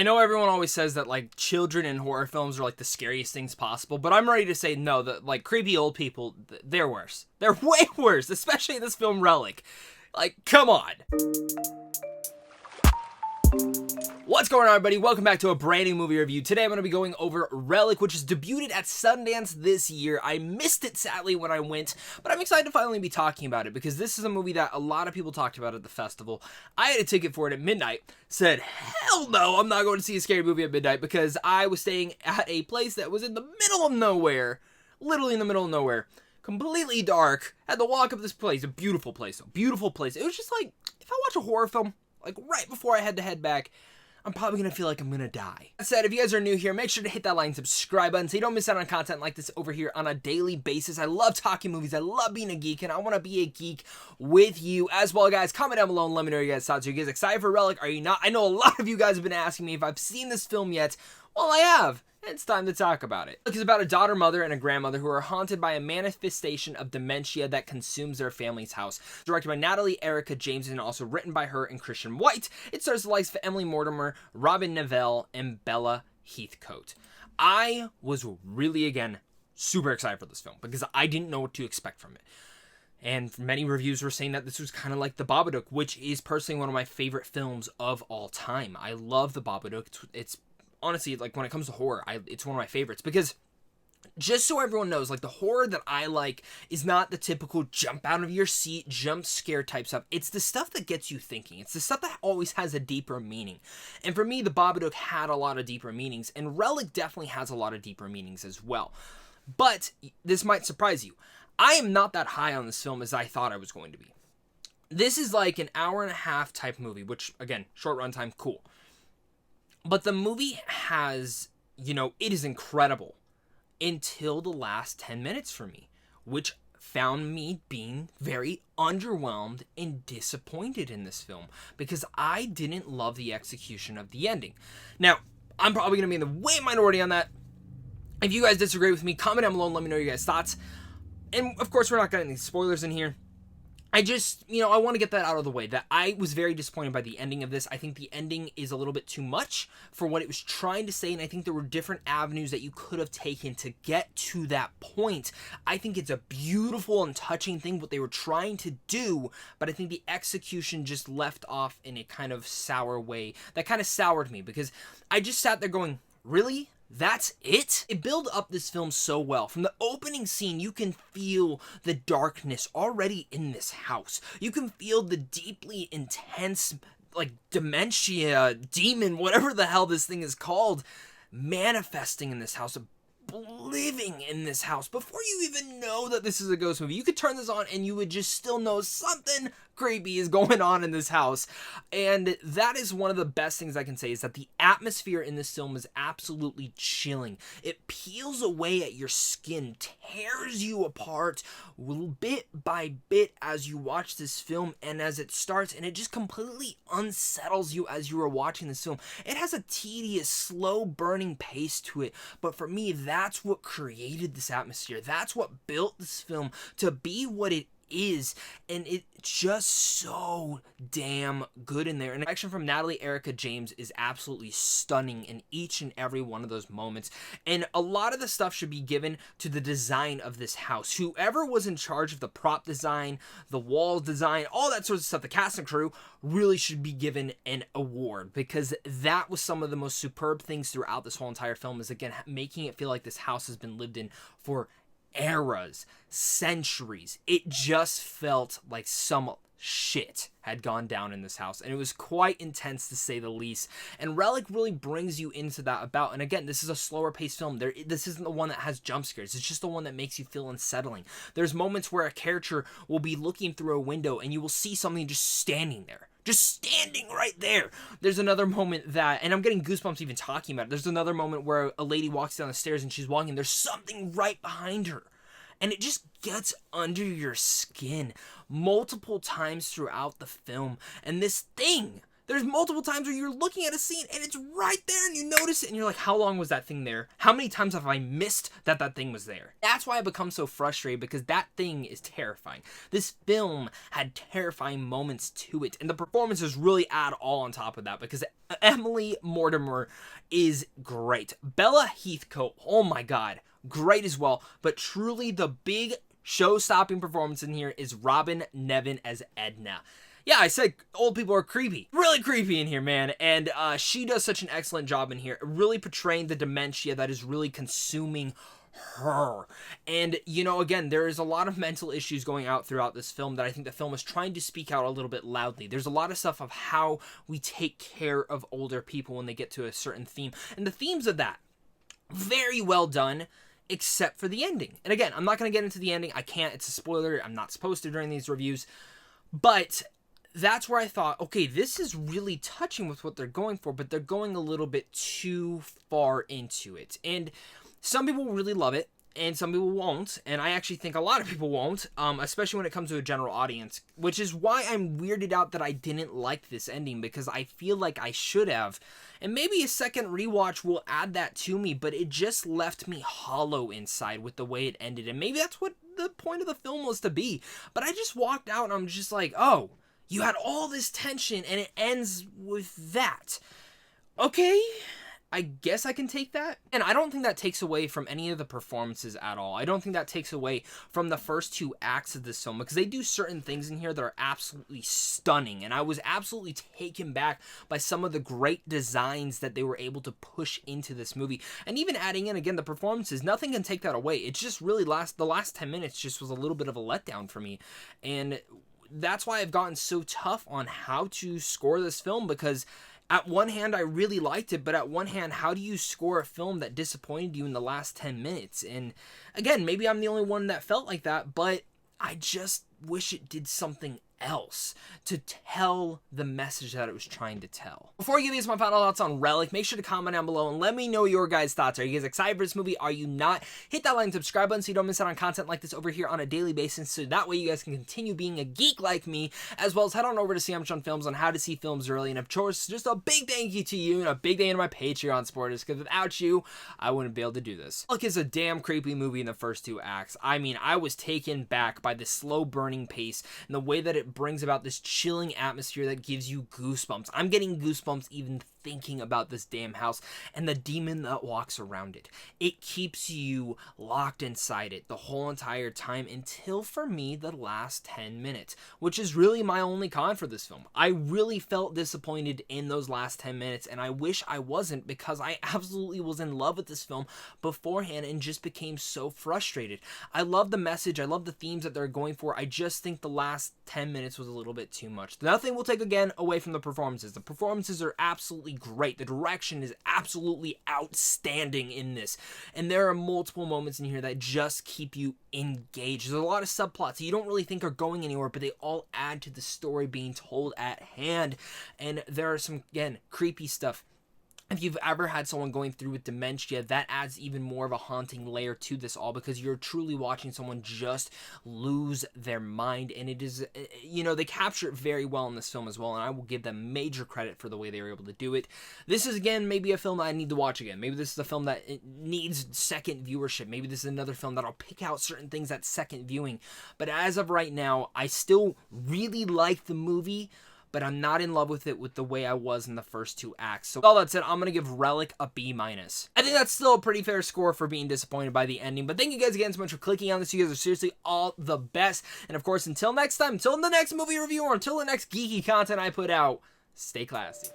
I know everyone always says that, like, children in horror films are, like, the scariest things possible, but I'm ready to say no, that, like, creepy old people, they're worse. They're way worse, especially in this film, Relic. Like, come on. What's going on, everybody? Welcome back to a brand new movie review. Today I'm going to be going over Relic, which is debuted at Sundance this year. I missed it, sadly, when I went, but I'm excited to finally be talking about it because this is a movie that a lot of people talked about at the festival. I had a ticket for it at midnight, said, hell no, I'm not going to see a scary movie at midnight because I was staying at a place that was in the middle of nowhere, literally in the middle of nowhere, completely dark. Had to walk up this place, a beautiful place, though, beautiful place. It was just like, if I watch a horror film, like right before I had to head back, I'm probably going to feel like I'm going to die. That said, if you guys are new here, make sure to hit that like and subscribe button so you don't miss out on content like this over here on a daily basis. I love talking movies. I love being a geek, and I want to be a geek with you as well, guys. Comment down below and let me know your guys' thoughts. Are you guys excited for Relic? Are you not? I know a lot of you guys have been asking me if I've seen this film yet. Well, I have. It's time to talk about it. It's about a daughter, mother, and a grandmother who are haunted by a manifestation of dementia that consumes their family's house. Directed by Natalie, Erika, James, and also written by her and Christian White. It stars the likes of Emily Mortimer, Robyn Nevin, and Bella Heathcote. I was really, again, super excited for this film because I didn't know what to expect from it. And many reviews were saying that this was kind of like The Babadook, which is personally one of my favorite films of all time. I love The Babadook. It's honestly, like, when it comes to horror, it's one of my favorites because, just so everyone knows, like, the horror that I like is not the typical jump out of your seat, jump scare type stuff. It's the stuff that gets you thinking. It's the stuff that always has a deeper meaning. And for me, The Babadook had a lot of deeper meanings, and Relic definitely has a lot of deeper meanings as well. But this might surprise you. I am not that high on this film as I thought I was going to be. This is like an hour and a half type movie, which, again, short runtime, cool. But the movie has, it is incredible until the last 10 minutes for me, which found me being very underwhelmed and disappointed in this film because I didn't love the execution of the ending. Now, I'm probably going to be in the way minority on that. If you guys disagree with me, comment down below and let me know your guys' thoughts. And, of course, we're not getting any spoilers in here. I just, I want to get that out of the way, that I was very disappointed by the ending of this. I think the ending is a little bit too much for what it was trying to say, and I think there were different avenues that you could have taken to get to that point. I think it's a beautiful and touching thing what they were trying to do, but I think the execution just left off in a kind of sour way. That kind of soured me, because I just sat there going, really? That's it? It built up this film so well. From the opening scene, you can feel the darkness already in this house. You can feel the deeply intense, like, dementia, demon, whatever the hell this thing is called, manifesting in this house, living in this house. Before you even know that this is a ghost movie, you could turn this on and you would just still know something creepy is going on in this house. And that is one of the best things I can say, is that the atmosphere in this film is absolutely chilling. It peels away at your skin, tears you apart bit by bit as you watch this film and as it starts, and it just completely unsettles you as you are watching this film. It has a tedious, slow burning pace to it, but for me, that's what created this atmosphere. That's what built this film to be what it is, and it's just so damn good in there. And the direction from Natalie, Erika, James is absolutely stunning in each and every one of those moments, and a lot of the stuff should be given to the design of this house. Whoever was in charge of the prop design, the wall design, all that sort of stuff, the cast and crew really should be given an award, because that was some of the most superb things throughout this whole entire film, is, again, making it feel like this house has been lived in for eras, centuries. It just felt like some shit had gone down in this house, and it was quite intense, to say the least. And Relic really brings you into that about, and again, this is a slower paced film. This isn't the one that has jump scares. It's just the one that makes you feel unsettling. There's moments where a character will be looking through a window and you will see something just standing there. Just standing right there. There's another moment that, and I'm getting goosebumps even talking about it. There's another moment where a lady walks down the stairs and she's walking. There's something right behind her. And it just gets under your skin multiple times throughout the film. And this thing There's multiple times where you're looking at a scene and it's right there and you notice it and you're like, how long was that thing there? How many times have I missed that thing was there? That's why I become so frustrated, because that thing is terrifying. This film had terrifying moments to it, and the performances really add all on top of that, because Emily Mortimer is great. Bella Heathcote, oh my god, great as well. But truly the big show-stopping performance in here is Robyn Nevin as Edna. Yeah, I said old people are creepy. Really creepy in here, man. And she does such an excellent job in here, really portraying the dementia that is really consuming her. And, you know, again, there is a lot of mental issues going out throughout this film that I think the film is trying to speak out a little bit loudly. There's a lot of stuff of how we take care of older people when they get to a certain theme. And the themes of that, very well done, except for the ending. And again, I'm not going to get into the ending. I can't. It's a spoiler. I'm not supposed to during these reviews. But that's where I thought, okay, this is really touching with what they're going for, but they're going a little bit too far into it. And some people really love it, and some people won't, and I actually think a lot of people won't, especially when it comes to a general audience, which is why I'm weirded out that I didn't like this ending, because I feel like I should have. And maybe a second rewatch will add that to me, but it just left me hollow inside with the way it ended, and maybe that's what the point of the film was to be. But I just walked out and I'm just like, oh, you had all this tension and it ends with that. Okay, I guess I can take that. And I don't think that takes away from any of the performances at all. I don't think that takes away from the first two acts of this film, because they do certain things in here that are absolutely stunning. And I was absolutely taken back by some of the great designs that they were able to push into this movie. And even adding in, again, the performances, nothing can take that away. It just really the last 10 minutes just was a little bit of a letdown for me. And that's why I've gotten so tough on how to score this film, because at one hand, I really liked it, but at one hand, how do you score a film that disappointed you in the last 10 minutes? And again, maybe I'm the only one that felt like that, but I just wish it did something else to tell the message that it was trying to tell. Before I give you my final thoughts on Relic, make sure to comment down below and let me know your guys' thoughts. Are you guys excited for this movie? Are you not? Hit that like and subscribe button so you don't miss out on content like this over here on a daily basis, so that way you guys can continue being a geek like me, as well as head on over to CM on Films on how to see films early. And of course, just a big thank you to you and a big thank you to my Patreon supporters, because without you, I wouldn't be able to do this. Relic is a damn creepy movie in the first two acts. I mean, I was taken back by the slow burning pace and the way that it brings about this chilling atmosphere that gives you goosebumps. I'm getting goosebumps even thinking about this damn house and the demon that walks around it. It keeps you locked inside it the whole entire time until, for me, the last 10 minutes, which is really my only con for this film. I really felt disappointed in those last 10 minutes, and I wish I wasn't, because I absolutely was in love with this film beforehand and just became so frustrated. I love the message. I love the themes that they're going for. I just think the last 10 minutes was a little bit too much. Nothing will take, again, away from the performances. The performances are absolutely great. The direction is absolutely outstanding in this. And there are multiple moments in here that just keep you engaged. There's a lot of subplots you don't really think are going anywhere, but they all add to the story being told at hand. And there are some, again, creepy stuff. If you've ever had someone going through with dementia, that adds even more of a haunting layer to this all, because you're truly watching someone just lose their mind. And it is, you know, they capture it very well in this film as well, and I will give them major credit for the way they were able to do it. This is, again, maybe a film that I need to watch again. Maybe this is a film that it needs second viewership. Maybe this is another film that I'll pick out certain things at second viewing. But as of right now, I still really like the movie, but I'm not in love with it with the way I was in the first two acts. So with all that said, I'm going to give Relic a B-. I think that's still a pretty fair score for being disappointed by the ending, but thank you guys again so much for clicking on this. You guys are seriously all the best. And of course, until next time, until the next movie review, or until the next geeky content I put out, stay classy.